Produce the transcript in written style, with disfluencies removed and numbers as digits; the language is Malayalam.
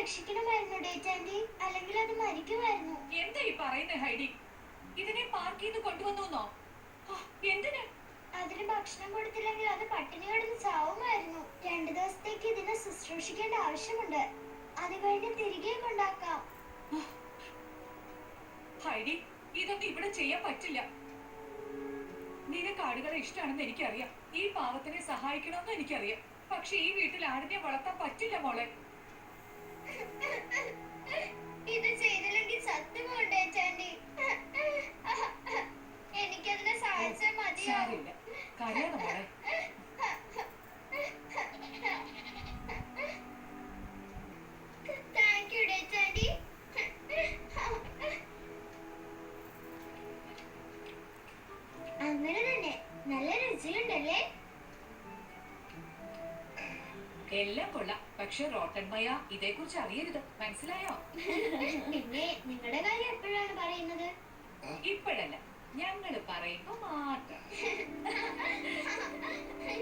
രക്ഷിക്കണമായിരുന്നു ഡേറ്റാൻഡി, അല്ലെങ്കിൽ അത് മരിക്കുമായിരുന്നു. എന്താ ഈ പറയുന്നേ ഹൈഡി? ഇതിനെ പാർക്ക് ചെയ്ത് കൊണ്ടുവന്നോ? എന്തിന്? അതിന് ഭക്ഷണം കൊടുത്തില്ലെങ്കിൽ അത് പട്ടിണി കിടന്ന് ചാവുമായിരുന്നു. 2 ദിവസത്തേക്ക് ഇതിനെ ശുശ്രൂഷിക്കേണ്ട ആവശ്യമുണ്ട്. അത് കഴിഞ്ഞ് തിരികെ കൊണ്ടാക്കാം. ഹൈഡി, ഇതൊന്നും ഇവിടെ ചെയ്യാൻ പറ്റില്ല. നിനക്ക് ആടുകളെ ഇഷ്ടമാണെന്ന് എനിക്കറിയാം. ഈ പാവത്തിനെ സഹായിക്കണമെന്ന് എനിക്കറിയാം. പക്ഷെ ഈ വീട്ടിൽ ആടിനെ വളർത്താൻ പറ്റില്ല മോളെ. ഇത് ചെയ്തില്ലെങ്കിൽ ചത്തുപോണ്ടേ ചാൻഡി. എനിക്കതിനെ സഹായിച്ചാൽ മതിയാവില്ല. കരയാതെ മോളെ. താങ്ക് യു ഡേറ്റാൻഡി. അങ്ങനെ തന്നെ, നല്ല രുചിയുണ്ടല്ലേ? എല്ലാം കൊള്ളാം. പക്ഷെ റോട്ടൻമയ ഇതേക്കുറിച്ച് അറിയരുത്, മനസ്സിലായോ? പിന്നെ നിങ്ങളുടെ കാര്യം എപ്പോഴാണ് പറയുന്നത്? ഇപ്പോഴല്ല, ഞങ്ങള് പറയുമ്പോ മാത്രം.